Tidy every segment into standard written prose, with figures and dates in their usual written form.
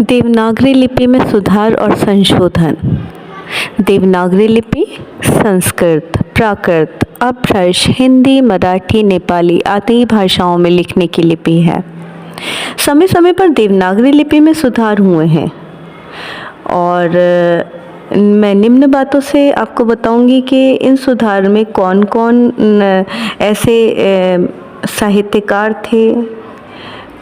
देवनागरी लिपि में सुधार और संशोधन। देवनागरी लिपि संस्कृत, प्राकृत, अपभ्रंश, हिंदी, मराठी, नेपाली आदि भाषाओं में लिखने की लिपि है। समय समय पर देवनागरी लिपि में सुधार हुए हैं और मैं निम्न बातों से आपको बताऊंगी कि इन सुधार में कौन कौन ऐसे साहित्यकार थे,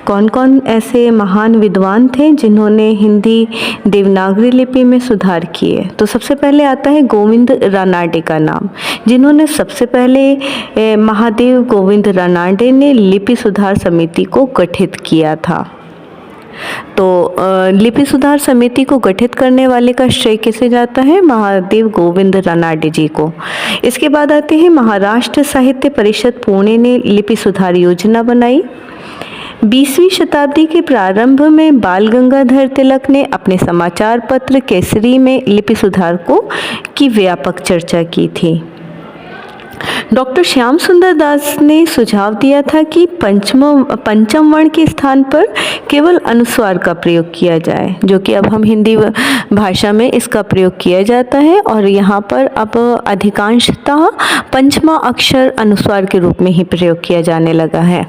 कौन कौन ऐसे महान विद्वान थे जिन्होंने हिंदी देवनागरी लिपि में सुधार किए। तो सबसे पहले आता है गोविंद रानाडे का नाम, जिन्होंने सबसे पहले महादेव गोविंद रानाडे ने लिपि सुधार समिति को गठित किया था। तो लिपि सुधार समिति को गठित करने वाले का श्रेय किसे जाता है? महादेव गोविंद रानाडे जी को। इसके बाद आते हैं महाराष्ट्र साहित्य परिषद पुणे ने लिपि सुधार योजना बनाई। 20वीं शताब्दी के प्रारंभ में बाल गंगाधर तिलक ने अपने समाचार पत्र केसरी में लिपि सुधार की व्यापक चर्चा की थी। डॉक्टर श्याम सुंदर दास ने सुझाव दिया था कि पंचम वर्ण के स्थान पर केवल अनुस्वार का प्रयोग किया जाए, जो कि अब हम हिंदी भाषा में इसका प्रयोग किया जाता है और यहाँ पर अब अधिकांशतः पंचमा अक्षर अनुस्वार के रूप में ही प्रयोग किया जाने लगा है।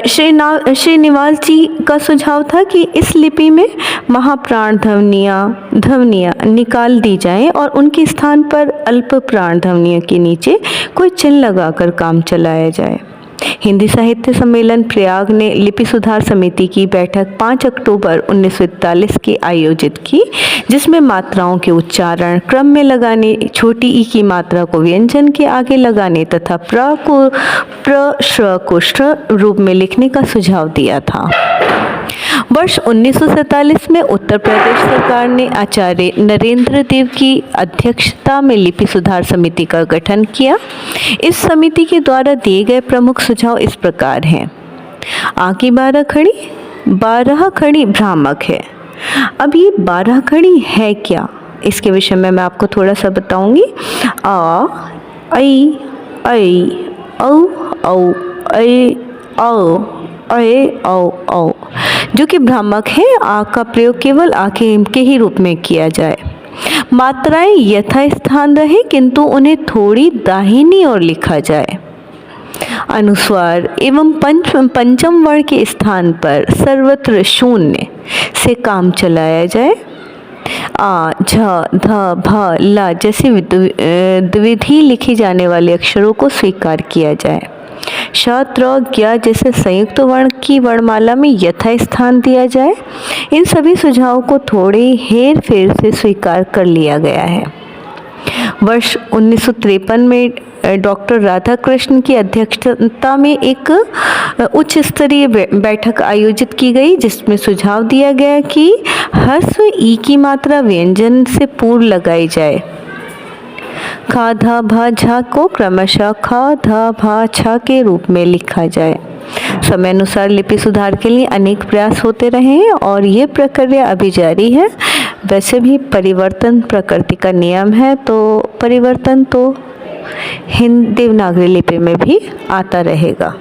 श्रीनिवास जी का सुझाव था कि इस लिपि में महाप्राण ध्वनियाँ निकाल दी जाएं और उनके स्थान पर अल्प प्राण ध्वनियों के नीचे कोई चिन्ह लगाकर काम चलाया जाए। हिंदी साहित्य सम्मेलन प्रयाग ने लिपि सुधार समिति की बैठक 5 अक्टूबर 1941 की आयोजित की, जिसमें मात्राओं के उच्चारण क्रम में लगाने, छोटी ई की मात्रा को व्यंजन के आगे लगाने तथा प्र को प्र, श्र को श्र रूप में लिखने का सुझाव दिया था। वर्ष 1947 में उत्तर प्रदेश सरकार ने आचार्य नरेंद्र देव की अध्यक्षता में लिपि सुधार समिति का गठन किया। इस समिति के द्वारा दिए गए प्रमुख सुझाव इस प्रकार हैं। आ की 12 खड़ी भ्रामक है। अब ये 12 खड़ी है क्या, इसके विषय में मैं आपको थोड़ा सा बताऊंगी। आ, ऐ, औ, औ, ऐ, औ, अय, औ, औ, जो कि भ्रामक है। आ का प्रयोग केवल आ के ही रूप में किया जाए। मात्राएं यथास्थान रहे किंतु उन्हें थोड़ी दाहिनी ओर लिखा जाए। अनुस्वार एवं पंचम वर्ण के स्थान पर सर्वत्र शून्य से काम चलाया जाए। आ, झ, ध, भ, ल जैसे द्विविधि लिखी जाने वाले अक्षरों को स्वीकार किया जाए। श, त्र, ज्ञ जैसे संयुक्त वर्ण की वर्णमाला में यथास्थान दिया जाए। इन सभी सुझावों को थोड़े हेर फेर से स्वीकार कर लिया गया है। वर्ष 1953 में डॉक्टर राधाकृष्ण की अध्यक्षता में एक उच्च स्तरीय बैठक आयोजित की गई, जिसमें सुझाव दिया गया कि ह्रस्व ई की मात्रा व्यंजन से पूर्व लगाई जाए। ख, ध, भ, झ को क्रमशः ख, ध, भ, छ के रूप में लिखा जाए। समय अनुसार लिपि सुधार के लिए अनेक प्रयास होते रहे हैं और ये प्रक्रिया अभी जारी है। वैसे भी परिवर्तन प्रकृति का नियम है, तो परिवर्तन तो हिंदी देवनागरी लिपि में भी आता रहेगा।